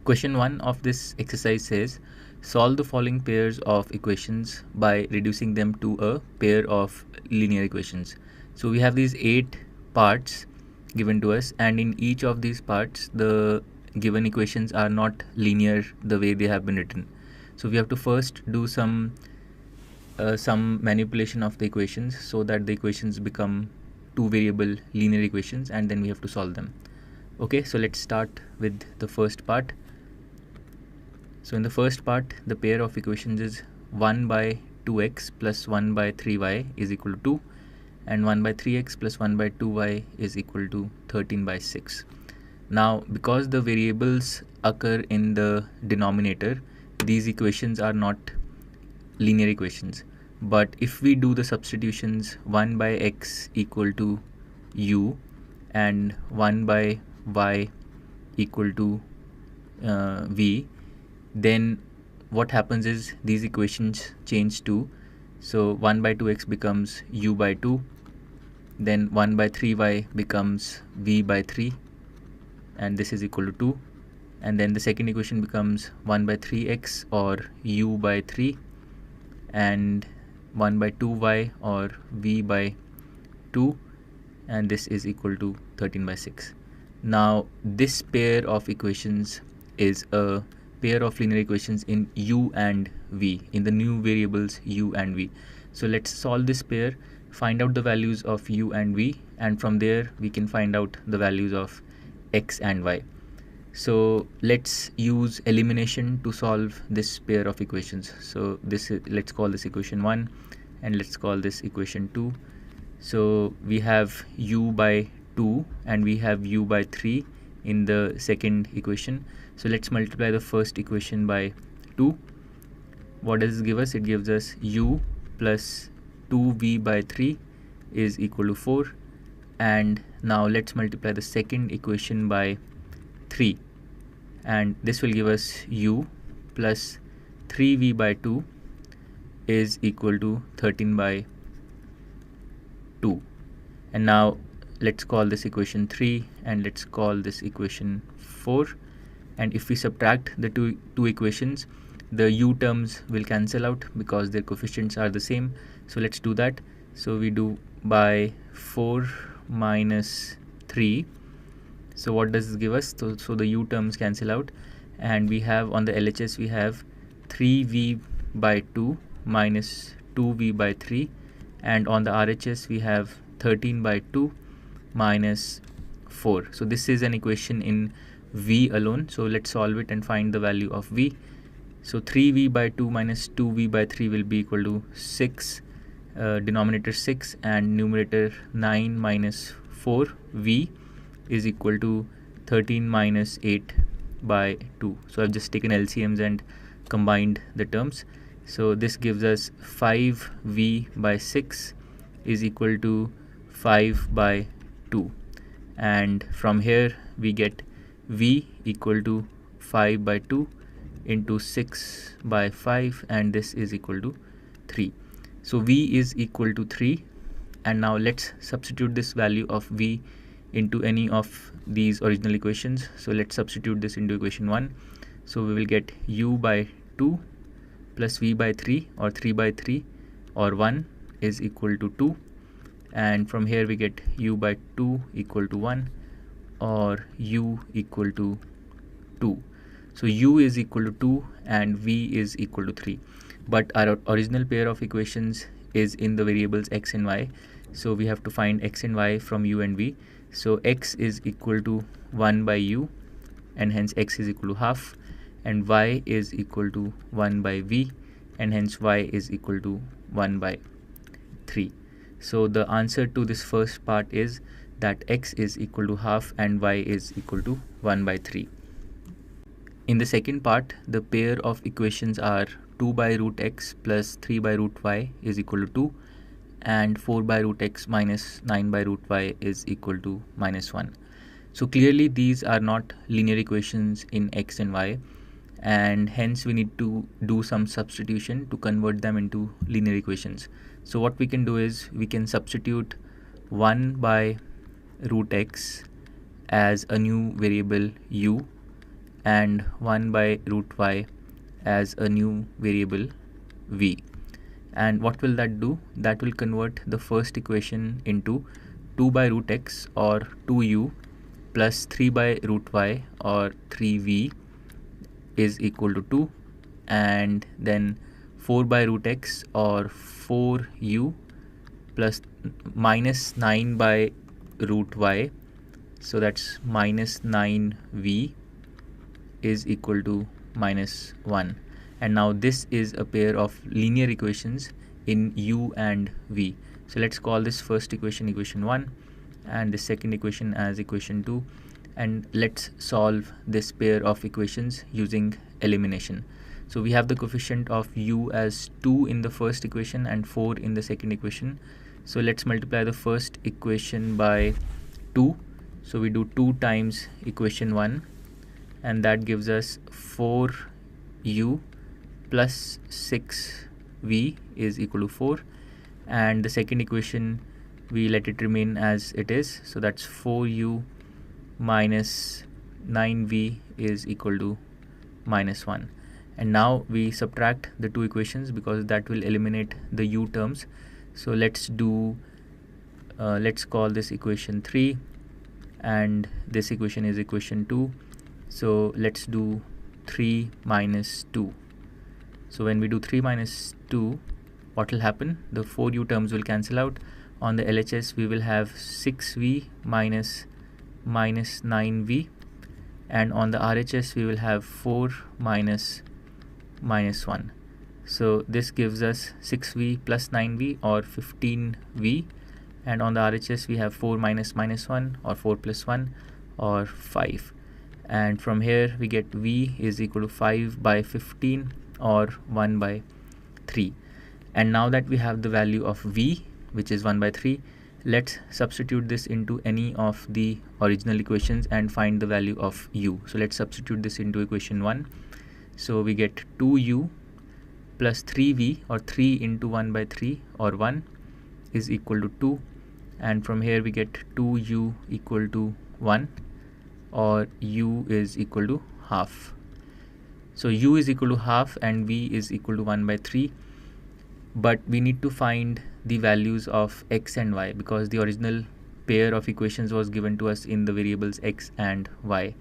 Question 1 of this exercise says, solve the following pairs of equations by reducing them to a pair of linear equations. So we have these 8 parts given to us, and in each of these parts the given equations are not linear the way they have been written. So we have to first do some manipulation of the equations so that the equations become two variable linear equations, and then we have to solve them. Okay, so let's start with the first part. So in the first part, the pair of equations is 1 by 2x plus 1 by 3y is equal to 2, and 1 by 3x plus 1 by 2y is equal to 13 by 6. Now, because the variables occur in the denominator, these equations are not linear equations. But if we do the substitutions, 1 by x equal to u and 1 by y equal to v, then what happens is these equations change to, so 1 by 2x becomes u by 2, then 1 by 3y becomes v by 3, and this is equal to 2, and then the second equation becomes 1 by 3x or u by 3, and 1 by 2y or v by 2, and this is equal to 13 by 6. Now this pair of equations is a pair of linear equations in u and v, in the new variables u and v. So let's solve this pair, find out the values of u and v, and from there we can find out the values of x and y. So let's use elimination to solve this pair of equations. So this is, let's call this equation 1 and let's call this equation 2. So we have u by 2 and we have u by 3 in the second equation. So let's multiply the first equation by 2. What does this give us? It gives us u plus 2v by 3 is equal to 4. And now let's multiply the second equation by 3, and this will give us u plus 3v by 2 is equal to 13 by 2. And now let's call this equation 3 and let's call this equation 4, and if we subtract the two equations, the u terms will cancel out because their coefficients are the same. So let's do that. So we do by 4 minus 3. So what does this give us? So the u terms cancel out, and we have on the LHS we have 3v by 2 minus 2v by 3, and on the RHS we have 13 by 2 minus 4. So this is an equation in v alone. So let's solve it and find the value of v. So 3v by 2 minus 2v by 3 will be equal to 6, denominator 6 and numerator 9 minus 4v is equal to 13 minus 8 by 2. So I've just taken LCMs and combined the terms. So this gives us 5v by 6 is equal to 5 by 2, and from here we get v equal to 5 by 2 into 6 by 5, and this is equal to 3. So v is equal to 3, and now let's substitute this value of v into any of these original equations. So let's substitute this into equation 1. So we will get u by 2 plus v by 3 or 3 by 3 or 1 is equal to 2, and from here we get u by 2 equal to 1 or u equal to 2. So u is equal to 2 and v is equal to 3, but our original pair of equations is in the variables x and y. So we have to find x and y from u and v. So x is equal to 1 by u, and hence x is equal to half, and y is equal to 1 by v, and hence y is equal to 1 by 3. So the answer to this first part is that x is equal to half and y is equal to 1 by 3. In the second part, the pair of equations are 2 by root x plus 3 by root y is equal to 2, and 4 by root x minus 9 by root y is equal to minus 1. So clearly these are not linear equations in x and y, and hence we need to do some substitution to convert them into linear equations. So what we can do is we can substitute 1 by root x as a new variable u, and 1 by root y as a new variable v. And what will that do? That will convert the first equation into 2 by root x or 2u plus 3 by root y or 3v is equal to 2, and then 4 by root x or 4u plus minus 9 by root y, so that's minus 9v is equal to minus 1. And now this is a pair of linear equations in u and v. So let's call this first equation equation 1 and the second equation as equation 2, and let's solve this pair of equations using elimination. So we have the coefficient of u as 2 in the first equation and 4 in the second equation. So let's multiply the first equation by 2. So we do 2 times equation 1, and that gives us 4u plus 6v is equal to 4, and the second equation we let it remain as it is, so that's 4u minus 9v is equal to minus 1. And now we subtract the two equations because that will eliminate the u terms. So let's do let's call this equation 3 and this equation is equation 2. So let's do 3 minus 2. So when we do 3 minus 2, what will happen? The 4u terms will cancel out. On the LHS we will have 6v minus 9v, and on the RHS we will have 4 minus 1. So this gives us 6v plus 9v or 15v, and on the RHS we have 4 minus 1 or 4 plus 1 or 5, and from here we get v is equal to 5 by 15 or 1 by 3. And now that we have the value of v, which is 1 by 3, let's substitute this into any of the original equations and find the value of u. So let's substitute this into equation 1. So we get 2u plus 3v or 3 into 1 by 3 or 1 is equal to 2, and from here we get 2u equal to 1 or u is equal to half. So u is equal to half and v is equal to 1 by 3, but we need to find the values of x and y because the original pair of equations was given to us in the variables x and y.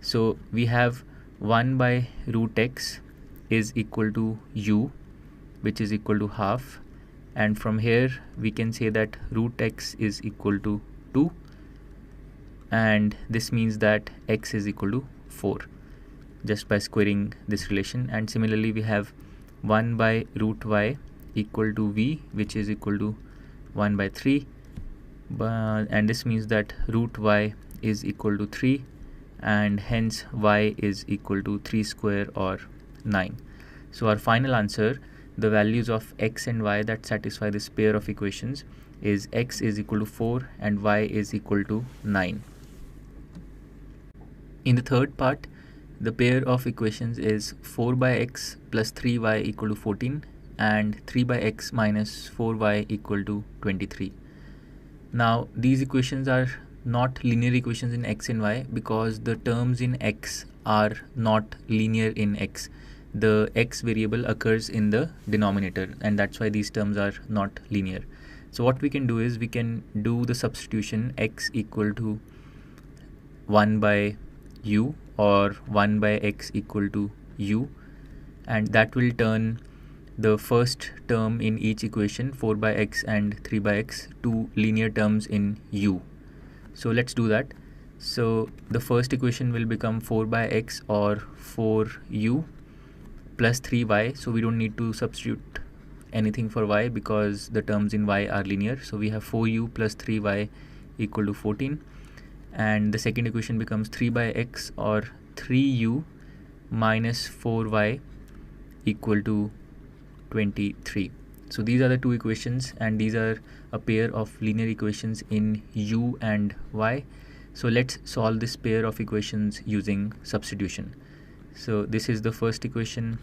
So we have 1 by root x is equal to u, which is equal to half, and from here we can say that root x is equal to 2, and this means that x is equal to 4 just by squaring this relation. And similarly we have 1 by root y equal to v, which is equal to 1 by 3, and this means that root y is equal to 3, and hence y is equal to 3 square or 9. So our final answer, the values of x and y that satisfy this pair of equations, is x is equal to 4 and y is equal to 9. In the third part, the pair of equations is 4 by x plus 3y equal to 14 and 3 by x minus 4y equal to 23. Now these equations are not linear equations in x and y because the terms in x are not linear in x. The x variable occurs in the denominator, and that's why these terms are not linear. So what we can do is we can do the substitution x equal to 1 by u or 1 by x equal to u, and that will turn the first term in each equation, 4 by x and 3 by x, to linear terms in u. So let's do that. So the first equation will become 4 by x or 4u plus 3y. So we don't need to substitute anything for y because the terms in y are linear. So we have 4u plus 3y equal to 14, and the second equation becomes 3 by x or 3u minus 4y equal to 23. So these are the two equations, and these are a pair of linear equations in u and y. So let's solve this pair of equations using substitution. So this is the first equation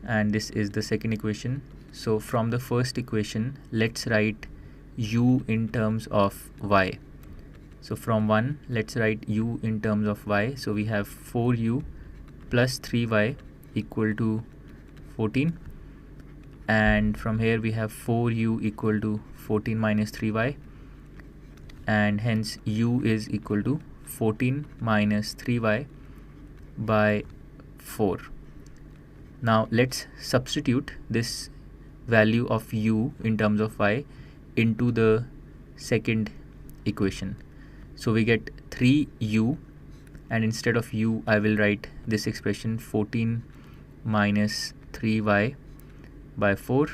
and this is the second equation. So from the first equation, let's write u in terms of y. So from 1, let's write u in terms of y. So we have 4u plus 3y equal to 14, and from here we have 4u equal to 14 minus 3y, and hence u is equal to 14 minus 3y by 4. Now let's substitute this value of u in terms of y into the second equation. So we get 3u, and instead of u I will write this expression 14 minus 3y by 4,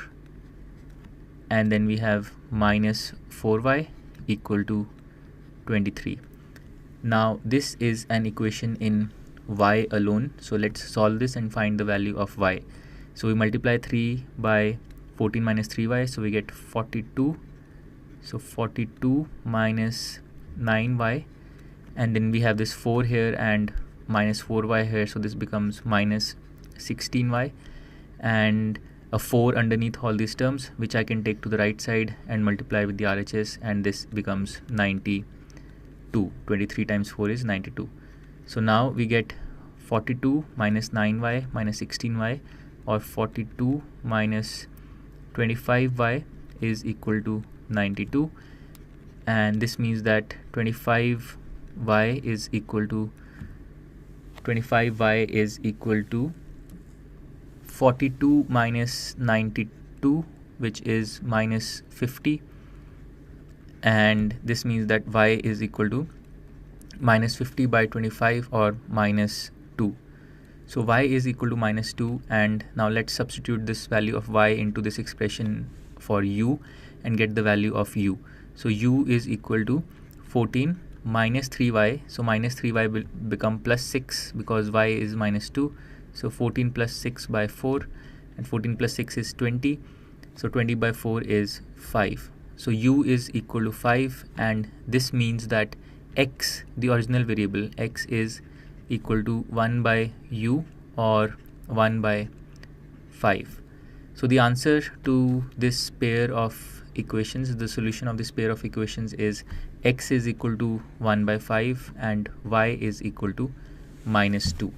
and then we have minus 4y equal to 23. Now this is an equation in y alone, so let's solve this and find the value of y. So we multiply 3 by 14 minus 3y, so we get 42. So 42 minus 9y, and then we have this 4 here and minus 4y here, so this becomes minus 16y, and a 4 underneath all these terms, which I can take to the right side and multiply with the RHS, and this becomes 92. 23 times 4 is 92. So now we get 42 minus 9y minus 16y, or 42 minus 25y is equal to 92, and this means that 25y is equal to 42 minus 92, which is minus 50, and this means that y is equal to minus 50 by 25, or minus 2. So y is equal to minus 2, and now let's substitute this value of y into this expression for u and get the value of u. So u is equal to 14 minus 3y, so minus 3y will become plus 6 because y is minus 2. So 14 plus 6 by 4, and 14 plus 6 is 20, so 20 by 4 is 5. So u is equal to 5, and this means that x, the original variable x, is equal to 1 by u, or 1 by 5. So the answer to this pair of equations, the solution of this pair of equations, is x is equal to 1 by 5 and y is equal to minus 2.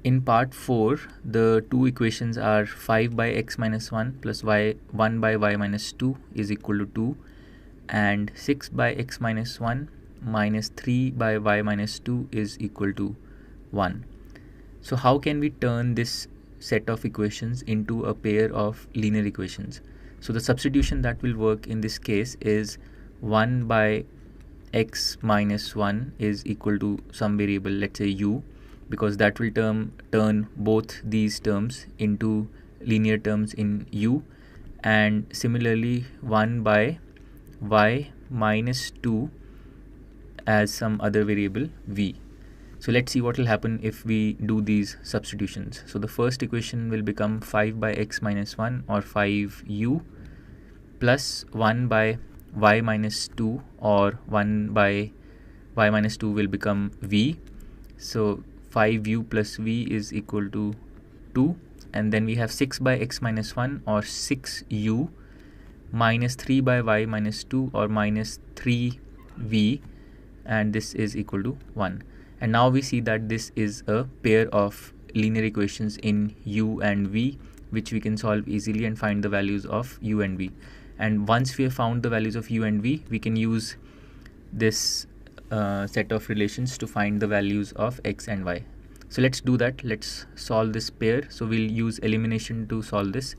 In part 4, the two equations are 5 by x minus 1 plus 1 by y minus 2 is equal to 2, and 6 by x minus 1 minus 3 by y minus 2 is equal to 1. So how can we turn this set of equations into a pair of linear equations? So the substitution that will work in this case is 1 by x minus 1 is equal to some variable, let's say u, because that will turn both these terms into linear terms in u, and similarly 1 by y minus 2 as some other variable v. So let's see what will happen if we do these substitutions. So the first equation will become 5 by x minus 1, or 5u, plus 1 by y minus 2, or 1 by y minus 2 will become v. So 5u plus v is equal to 2, and then we have 6 by x minus 1, or 6u, minus 3 by y minus 2, or minus 3v, and this is equal to 1. And now we see that this is a pair of linear equations in u and v, which we can solve easily and find the values of u and v. And once we have found the values of u and v, we can use this set of relations to find the values of x and y. So let's do that. Let's solve this pair. So we'll use elimination to solve this.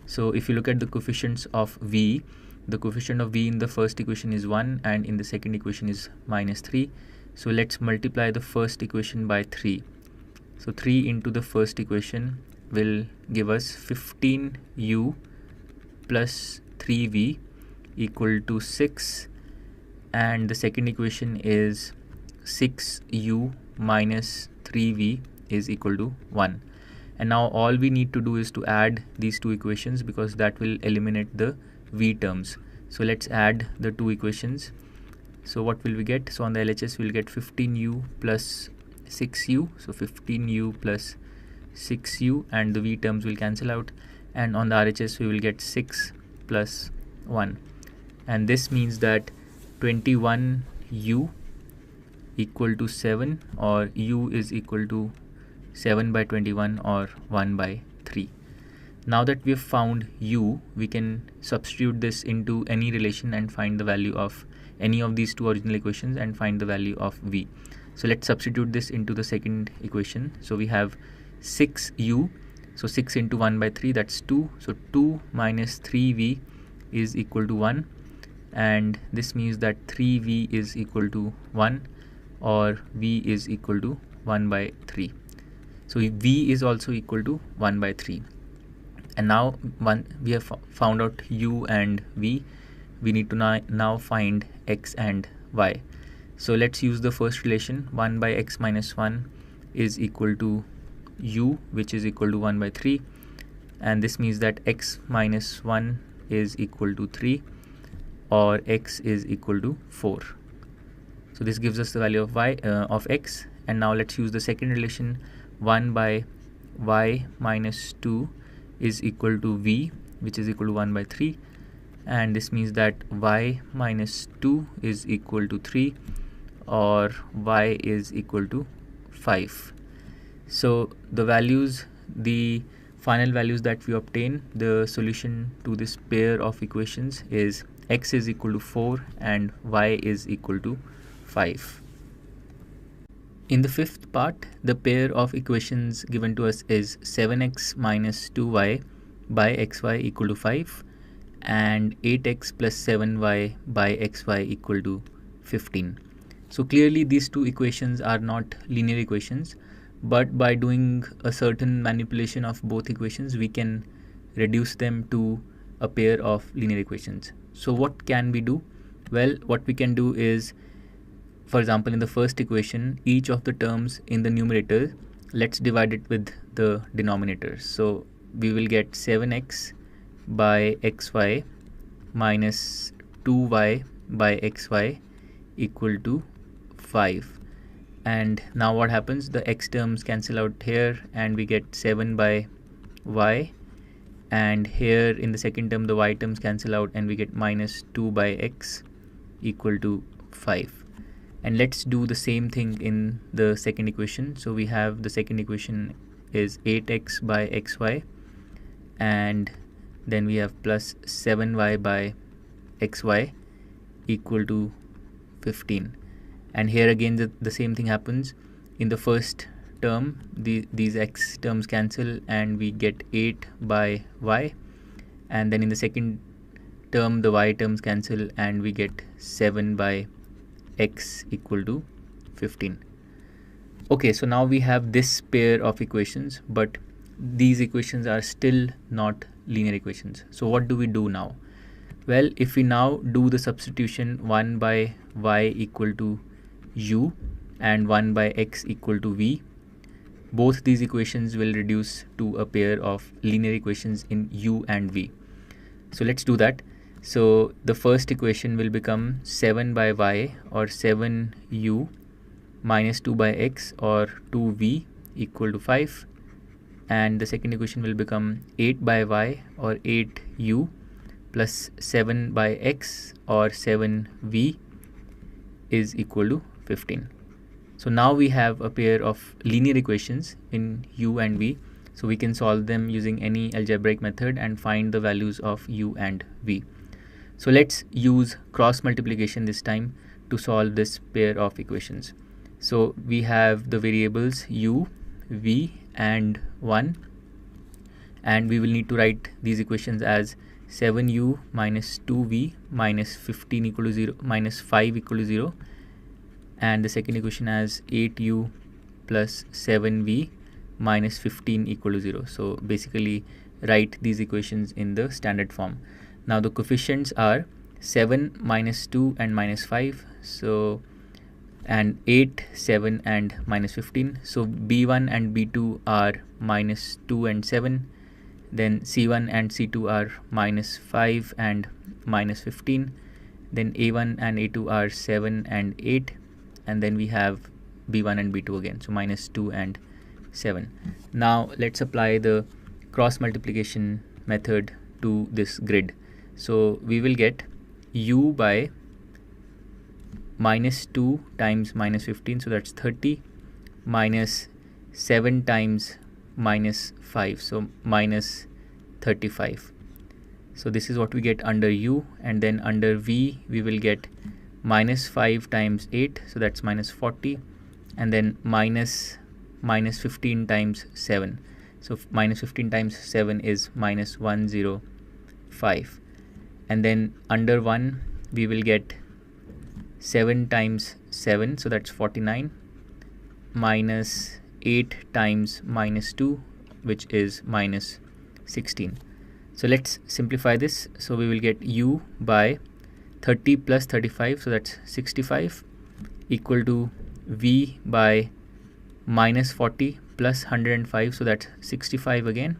So if you look at the coefficients of v, the coefficient of v in the first equation is 1 and in the second equation is minus 3. So let's multiply the first equation by 3. So 3 into the first equation will give us 15u plus 3v equal to 6, and the second equation is 6u minus 3v is equal to 1. And now all we need to do is to add these two equations, because that will eliminate the v terms. So let's add the two equations. So what will we get? So on the LHS we'll get 15u plus 6u, so 15u plus 6u, and the v terms will cancel out, and on the RHS we will get 6 plus 1, and this means that 21u equal to 7, or u is equal to 7 by 21 or 1 by 3. Now that we have found u, we can substitute this into any relation and find the value of any of these two original equations and find the value of v. So let's substitute this into the second equation. So we have 6u, so 6 into 1 by 3, that's 2. So 2 minus 3v is equal to 1, and this means that 3v is equal to 1, or v is equal to 1 by 3. So v is also equal to 1 by 3. And now we have found out u and v, we need to now find x and y. So let's use the first relation. 1 by x minus 1 is equal to u, which is equal to 1 by 3, and this means that x minus 1 is equal to 3, or x is equal to 4. So this gives us the value of y of x. And now let's use the second relation. 1 by y minus 2 is equal to v, which is equal to 1 by 3, and this means that y minus 2 is equal to 3, or y is equal to 5. So the final values that we obtain, the solution to this pair of equations is x is equal to 4 and y is equal to 5. In the fifth part, the pair of equations given to us is 7x minus 2y by xy equal to 5 and 8x plus 7y by xy equal to 15. So clearly these two equations are not linear equations, but by doing a certain manipulation of both equations, we can reduce them to a pair of linear equations. So what can we do? Well, what we can do is, for example, in the first equation, each of the terms in the numerator, let's divide it with the denominator. So we will get 7x by xy minus 2y by xy equal to 5. And now what happens? The x terms cancel out here and we get 7 by y, and here in the second term the y terms cancel out and we get minus 2 by x equal to 5. And let's do the same thing in the second equation. So we have the second equation is 8x by xy, and then we have plus 7y by xy equal to 15. And here again the same thing happens. In the first term, these x terms cancel and we get 8 by y, and then in the second term the y terms cancel and we get 7 by x equal to 15. Okay, so now we have this pair of equations, but these equations are still not linear equations. So what do we do now? Well, if we now do the substitution 1 by y equal to u and 1 by x equal to v, both these equations will reduce to a pair of linear equations in u and v. So let's do that. So the first equation will become 7 by y or 7u minus 2 by x or 2v equal to 5, and the second equation will become 8 by y or 8u plus 7 by x or 7v is equal to 15. So now we have a pair of linear equations in u and v, so we can solve them using any algebraic method and find the values of u and v. So let's use cross multiplication this time to solve this pair of equations. So we have the variables u, v and 1, and we will need to write these equations as 7u minus 2v minus 15 equal to 0 minus 5 equal to 0, and the second equation as 8u plus 7v minus 15 equal to 0. So basically write these equations in the standard form. Now the coefficients are 7, minus 2 and minus 5, so and 8, 7 and minus 15. So b1 and b2 are minus 2 and 7, then c1 and c2 are minus 5 and minus 15, then a1 and a2 are 7 and 8, and then we have b1 and b2 again, so minus 2 and 7. Now let's apply the cross multiplication method to this grid. So we will get u by minus 2 times minus 15, so that's 30, minus 7 times minus 5, so minus 35. So this is what we get under u, and then under v we will get minus 5 times 8, so that's minus 40, and then minus 15 times 7, so minus 15 times 7 is minus 105, and then under 1 we will get 7 times 7, so that's 49, minus 8 times minus 2, which is minus 16. So let's simplify this. So we will get u by 30 plus 35, so that's 65, equal to v by minus 40 plus 105, so that's 65 again,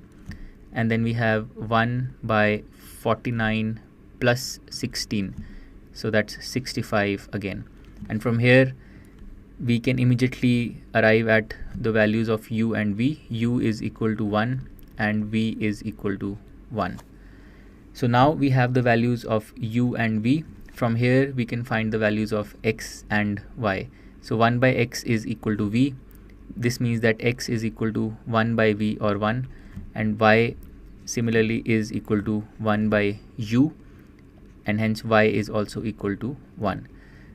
and then we have 1 by 49 plus 16, so that's 65 again. And from here we can immediately arrive at the values of u and v. U is equal to 1 and v is equal to 1. So now we have the values of u and v. From here we can find the values of x and y. So 1 by x is equal to v. This means that x is equal to 1 by v or 1, and y similarly is equal to 1 by u, and hence y is also equal to 1.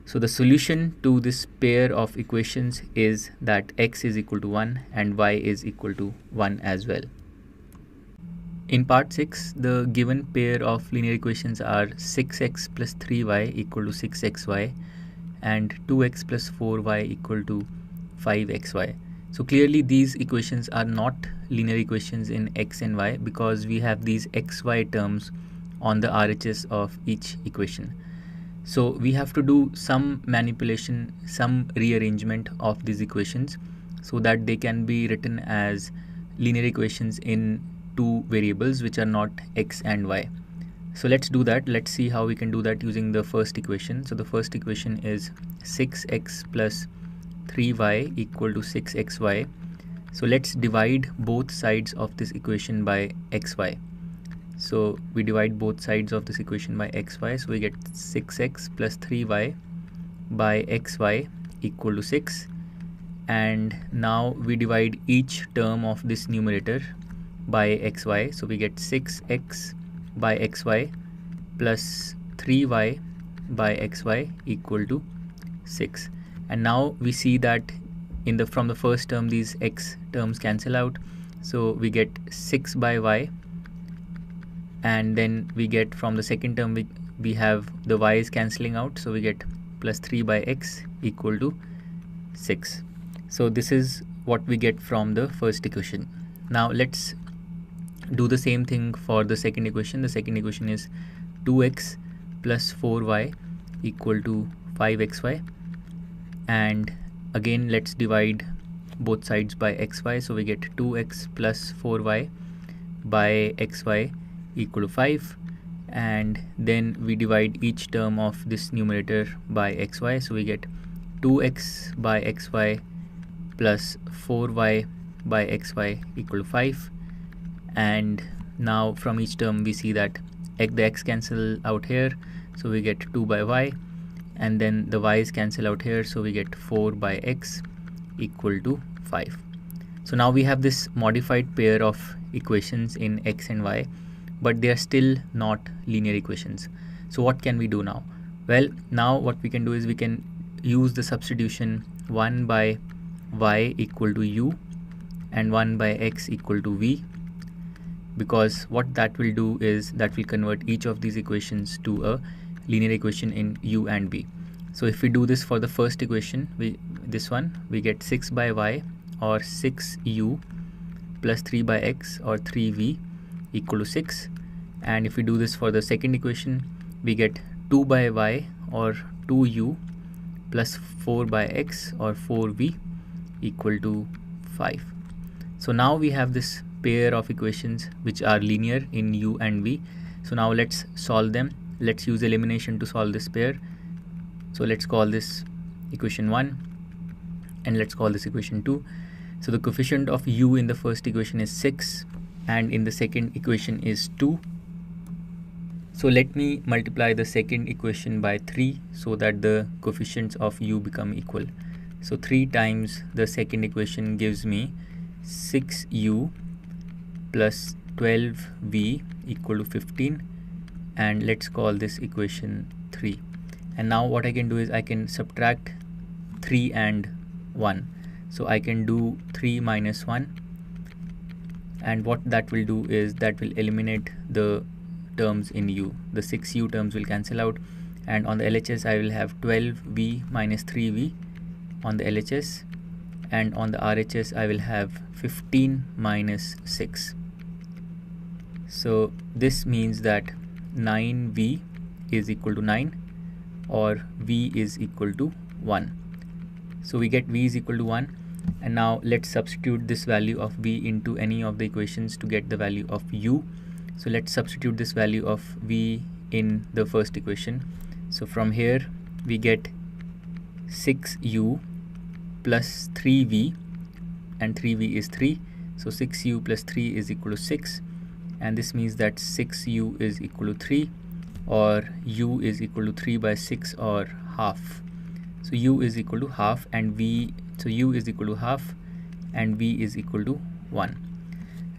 So the solution to this pair of equations is that x is equal to 1 and y is equal to 1 as well. In part 6, the given pair of linear equations are 6x plus 3y equal to 6xy and 2x plus 4y equal to 5xy. So clearly these equations are not linear equations in x and y, because we have these xy terms on the RHS of each equation. So we have to do some manipulation, some rearrangement of these equations so that they can be written as linear equations in two variables which are not x and y. So let's do that. Let's see how we can do that using the first equation. So the first equation is 6x plus 3y equal to 6xy. So let's divide both sides of this equation by xy. So we divide both sides of this equation by xy, so we get 6x plus 3y by xy equal to 6, and now we divide each term of this numerator by xy, so we get 6x by xy plus 3y by xy equal to 6. And now we see that from the first term these x terms cancel out, so we get 6 by y, and then we get from the second term we have the y's cancelling out, so we get plus 3 by x equal to 6. So this is what we get from the first equation. Now let's do the same thing for the second equation. The second equation is 2x plus 4y equal to 5xy, and again let's divide both sides by xy, so we get 2x plus 4y by xy equal to 5, and then we divide each term of this numerator by xy, so we get 2x by xy plus 4y by xy equal to 5, and now from each term we see that the x cancel out here, so we get 2 by y, and then the y's cancel out here, so we get 4 by x equal to 5. So now we have this modified pair of equations in x and y, but they are still not linear equations. So what can we do now? Well, now what we can do is we can use the substitution 1 by y equal to u and 1 by x equal to v, because what that will do is that will convert each of these equations to a linear equation in u and v. So if we do this for the first equation, we get 6 by y or 6u plus 3 by x or 3v equal to 6, and if we do this for the second equation, we get 2 by y or 2u plus 4 by x or 4v equal to 5. So now we have this pair of equations which are linear in u and v. So now let's solve them. Let's use elimination to solve this pair. So let's call this equation 1 and let's call this equation 2. So the coefficient of u in the first equation is 6 and in the second equation is 2. So let me multiply the second equation by 3 so that the coefficients of u become equal. So 3 times the second equation gives me 6u plus 12v equal to 15, and let's call this equation 3. And now what I can do is I can subtract 3 and 1. So I can do 3 minus 1, and what that will do is that will eliminate the terms in u. The 6u terms will cancel out, and on the LHS I will have 12v minus 3v on the LHS, and on the RHS I will have 15 minus 6. So this means that 9v is equal to 9, or v is equal to 1. So we get v is equal to 1, and now let's substitute this value of v into any of the equations to get the value of u. So let's substitute this value of v in the first equation. So from here we get 6u plus 3v, and 3v is 3, so 6u plus 3 is equal to 6, and this means that 6u is equal to 3, or u is equal to 3 by 6, or half. So u is equal to half, and v, so u is equal to half and v is equal to 1.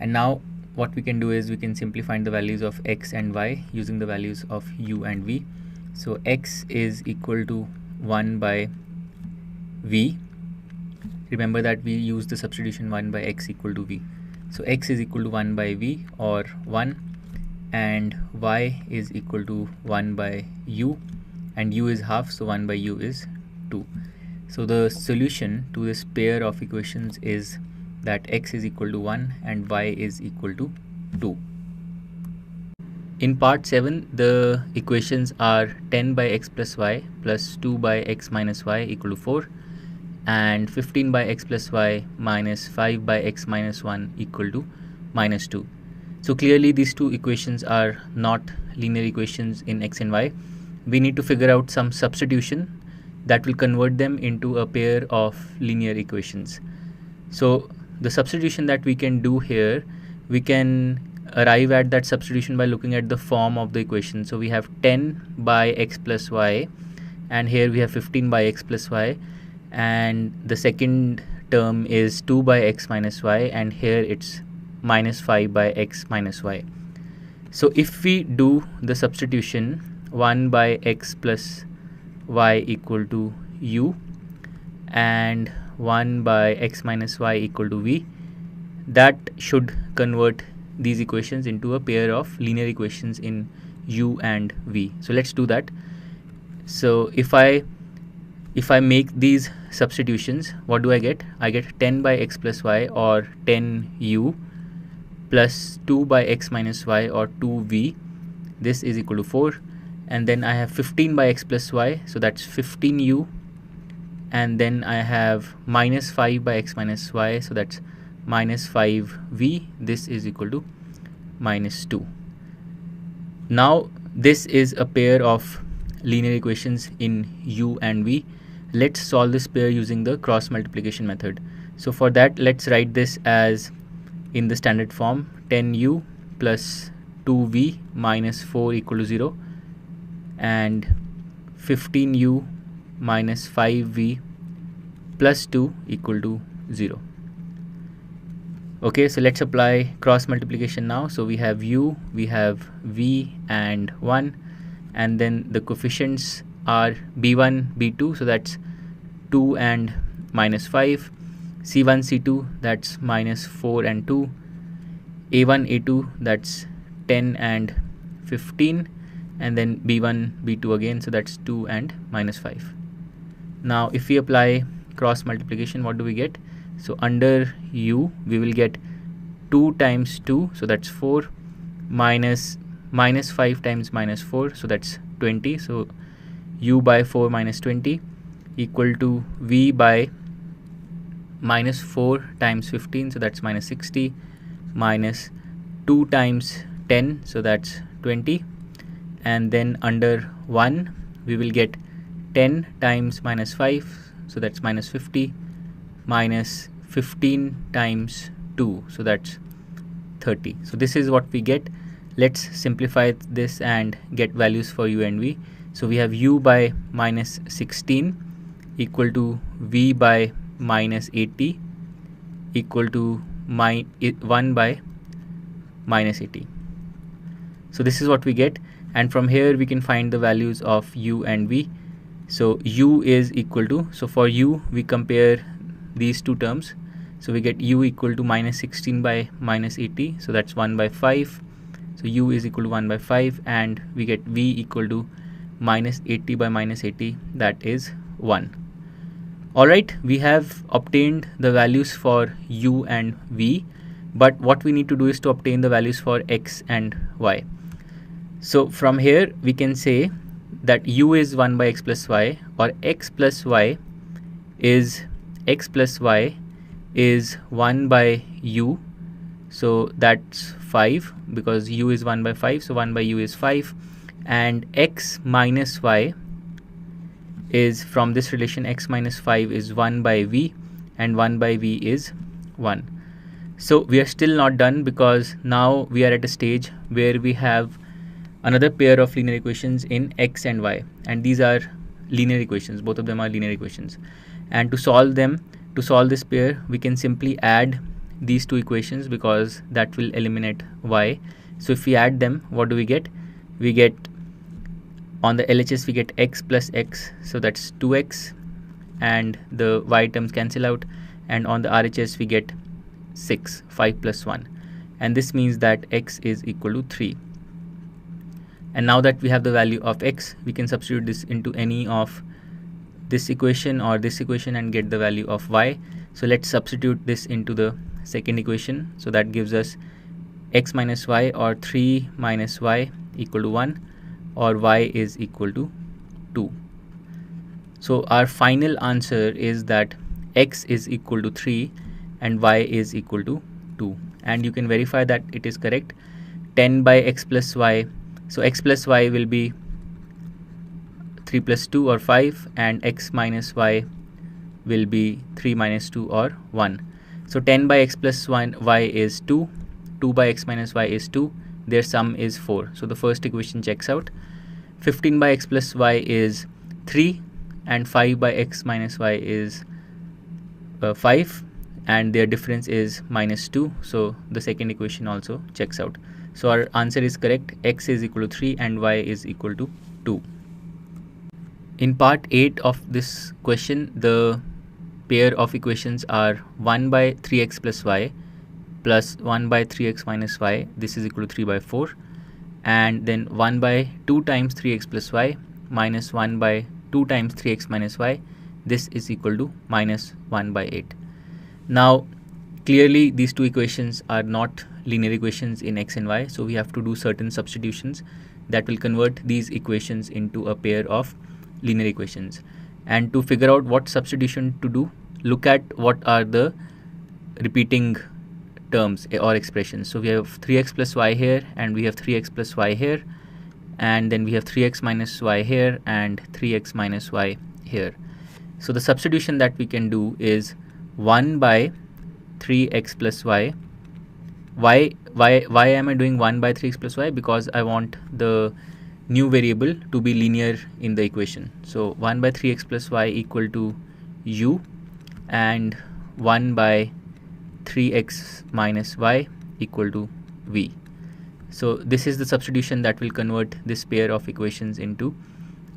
And now what we can do is we can simply find the values of x and y using the values of u and v. So x is equal to 1 by v. Remember that we use the substitution 1 by x equal to v. So x is equal to 1 by v, or 1, and y is equal to 1 by u, and u is half, so 1 by u is 2. So the solution to this pair of equations is that x is equal to 1 and y is equal to 2. In part 7, the equations are 10 by x plus y plus 2 by x minus y equal to 4, and 15 by x plus y minus 5 by x minus 1 equal to minus 2. So clearly these two equations are not linear equations in x and y. We need to figure out some substitution that will convert them into a pair of linear equations. So the substitution that we can do here, we can arrive at that substitution by looking at the form of the equation. So we have 10 by x plus y, and here we have 15 by x plus y, and the second term is 2 by x minus y, and here it's minus 5 by x minus y. So if we do the substitution 1 by x plus y equal to u and 1 by x minus y equal to v, that should convert these equations into a pair of linear equations in u and v. So let's do that. So if I make these substitutions, what do I get? I get 10 by x plus y, or 10u, plus 2 by x minus y, or 2v. This is equal to 4, and then I have 15 by x plus y, so that's 15u, and then I have minus 5 by x minus y, so that's minus 5v. This is equal to minus 2. Now this is a pair of linear equations in u and v. Let's solve this pair using the cross multiplication method. So for that, let's write this as in the standard form: 10u plus 2v minus 4 equal to 0, and 15u minus 5v plus 2 equal to 0. Okay, so let's apply cross multiplication now. So we have u, we have v and 1, and then the coefficients are b1, b2, so that's 2 and minus 5, c1, c2, that's minus 4 and 2, a1, a2, that's 10 and 15, and then b1, b2 again, so that's 2 and minus 5. Now if we apply cross multiplication, what do we get? So under u we will get 2 times 2, so that's 4, minus 5 times minus 4, so that's 20, so u by 4 minus 20 equal to v by minus 4 times 15, so that's minus 60, minus 2 times 10, so that's 20, and then under 1 we will get 10 times minus 5, so that's minus 50, minus 15 times 2, so that's 30. So this is what we get. Let's simplify this and get values for u and v. So we have u by minus 16 equal to v by minus 80 equal to 1 by minus 80. So this is what we get, and from here we can find the values of u and v. So u is equal to, so for u we compare these two terms, so we get u equal to minus 16 by minus 80, so that's 1 by 5. So u is equal to 1 by 5, and we get v equal to minus 80 by minus 80, that is 1. Alright, we have obtained the values for u and v, but what we need to do is to obtain the values for x and y. So from here we can say that u is 1 by x plus y, or x plus y is 1 by u, so that's 5 because u is 1 by 5, so 1 by u is 5, and x minus y is, from this relation, x minus 5 is 1 by v, and 1 by v is 1. So we are still not done, because now we are at a stage where we have another pair of linear equations in x and y, and these are linear equations, both of them are linear equations, and to solve this pair we can simply add these two equations, because that will eliminate y. So if we add them, what do we get? We get, on the LHS we get x plus x, so that's 2x, and the y terms cancel out, and on the RHS we get 6, 5 plus 1, and this means that x is equal to 3. And now that we have the value of x, we can substitute this into any of this equation or this equation and get the value of y. So let's substitute this into the second equation, so that gives us x minus y, or 3 minus y, equal to 1, or y is equal to 2. So our final answer is that x is equal to 3 and y is equal to 2, and you can verify that it is correct. 10 by x plus y, so x plus y will be 3 plus 2 or 5, and x minus y will be 3 minus 2 or 1. So 10 by x plus 1 y is 2, 2 by x minus y is 2, their sum is 4. So the first equation checks out. 15 by x plus y is 3, and 5 by x minus y is 5, and their difference is minus 2. So the second equation also checks out. So our answer is correct. X is equal to 3 and y is equal to 2. In part 8 of this question, the pair of equations are 1 by 3x plus y plus 1 by 3x minus y, this is equal to 3 by 4, and then 1 by 2 times 3x plus y minus 1 by 2 times 3x minus y, this is equal to minus 1 by 8. Now clearly these two equations are not linear equations in x and y, so we have to do certain substitutions that will convert these equations into a pair of linear equations. And to figure out what substitution to do, look at what are the repeating terms or expressions. So we have 3x plus y here, and we have 3x plus y here, and then we have 3x minus y here and 3x minus y here. So the substitution that we can do is 1 by 3x plus y. Why am I doing 1 by 3x plus y? Because I want the new variable to be linear in the equation. So 1 by 3x plus y equal to u, and 1 by 3x minus y equal to v. So this is the substitution that will convert this pair of equations into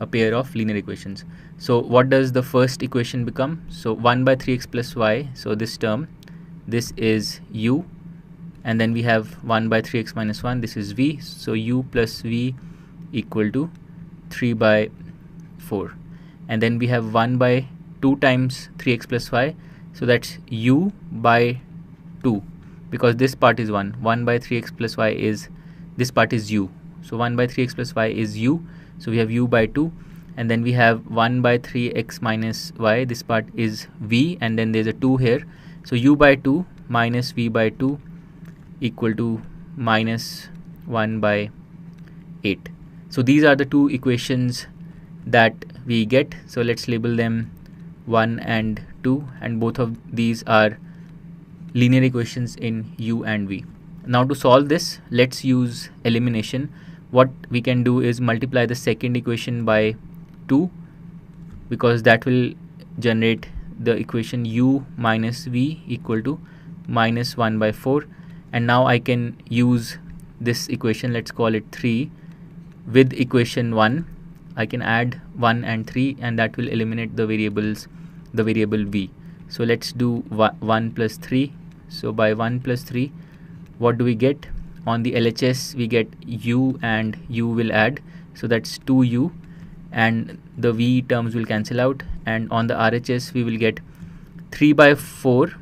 a pair of linear equations. So what does the first equation become? So 1 by 3x plus y, so this term, this is u, and then we have 1 by 3x minus 1, this is v, so u plus v equal to 3 by 4, and then we have 1 by 2 times 3x plus y, so that's u by 2, because this part is 1 by 3x plus y is, this part is u, so 1 by 3x plus y is u, so we have u by 2, and then we have 1 by 3x minus y, this part is v, and then there's a 2 here, so u by 2 minus v by 2 equal to minus 1 by 8. So these are the two equations that we get. So let's label them 1 and 2, and both of these are linear equations in u and v. Now to solve this, let's use elimination. What we can do is multiply the second equation by 2, because that will generate the equation u minus v equal to minus 1 by 4. And now I can use this equation, let's call it 3, with equation 1. I can add 1 and 3, and that will eliminate the variable v. So let's do 1 plus 3. So by 1 plus 3, what do we get? On the LHS we get u, and u will add, so that's 2u, and the v terms will cancel out. And on the RHS we will get 3 by 4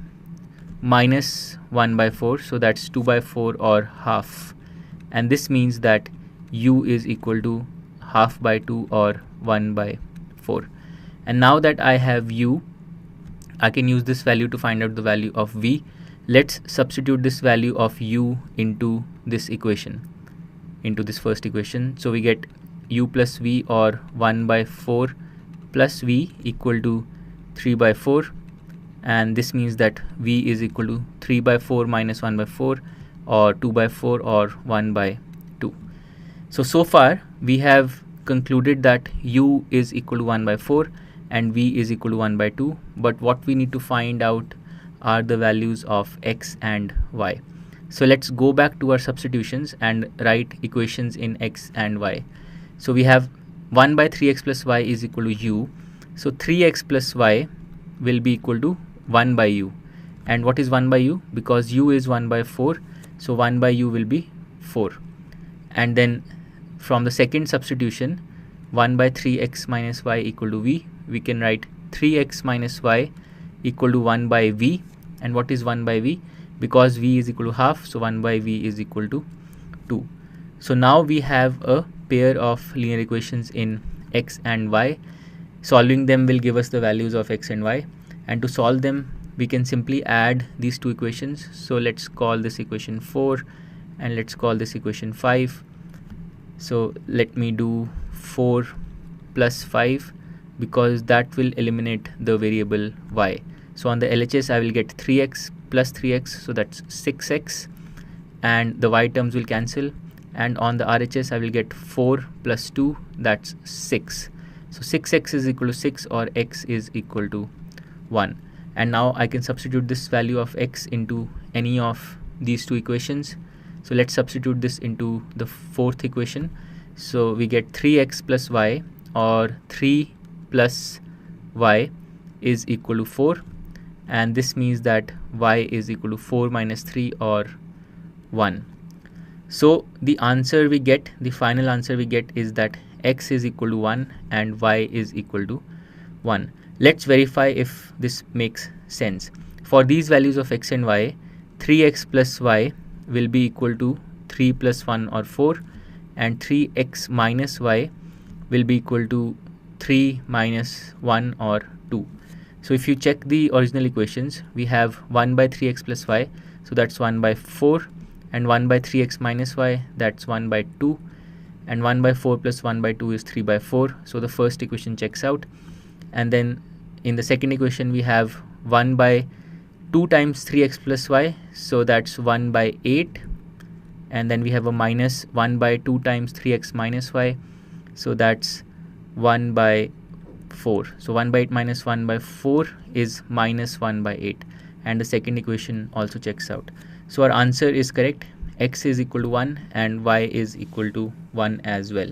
minus 1 by 4, so that's 2 by 4 or half, and this means that u is equal to half by 2 or 1 by 4. And now that I have u, I can use this value to find out the value of v. Let's substitute this value of u into this equation, into this first equation. So we get u plus v, or 1 by 4 plus v, equal to 3 by 4, and this means that v is equal to 3 by 4 minus 1 by 4, or 2 by 4 or 1 by 2. So far we have concluded that u is equal to 1 by 4 and v is equal to 1 by 2, but what we need to find out are the values of x and y. So let's go back to our substitutions and write equations in x and y. So we have 1 by 3x plus y is equal to u. So 3x plus y will be equal to 1 by u. And what is 1 by u? Because u is 1 by 4, so 1 by u will be 4. And then from the second substitution, 1 by 3x minus y equal to v, we can write 3x minus y equal to 1 by v. And what is 1 by v? Because v is equal to half, so 1 by v is equal to 2. So now we have a pair of linear equations in x and y. Solving them will give us the values of x and y, and to solve them we can simply add these two equations. So let's call this equation 4 and let's call this equation 5. So let me do 4 plus 5, because that will eliminate the variable y. So on the LHS I will get 3x plus 3x, so that's 6x, and the y terms will cancel. And on the RHS I will get 4 plus 2, that's 6. So 6x is equal to 6, or x is equal to 1. And now I can substitute this value of x into any of these two equations. So let's substitute this into the fourth equation. So we get 3x plus y, or 3 plus y is equal to 4, and this means that y is equal to 4 minus 3 or 1. So the answer we get, the final answer we get, is that x is equal to 1 and y is equal to 1. Let's verify if this makes sense. For these values of x and y, 3x plus y will be equal to 3 plus 1 or 4, and 3x minus y will be equal to 3 minus 1 or 2. So if you check the original equations, we have 1 by 3x plus y, so that's 1 by 4, and 1 by 3x minus y, that's 1 by 2, and 1 by 4 plus 1 by 2 is 3 by 4. So the first equation checks out. And then in the second equation we have 1 by 2 times 3x plus y, so that's 1 by 8, and then we have a minus 1 by 2 times 3x minus y, so that's 1 by 4. So 1 by 8 minus 1 by 4 is minus 1 by 8, and the second equation also checks out. So our answer is correct. X is equal to 1 and y is equal to 1 as well.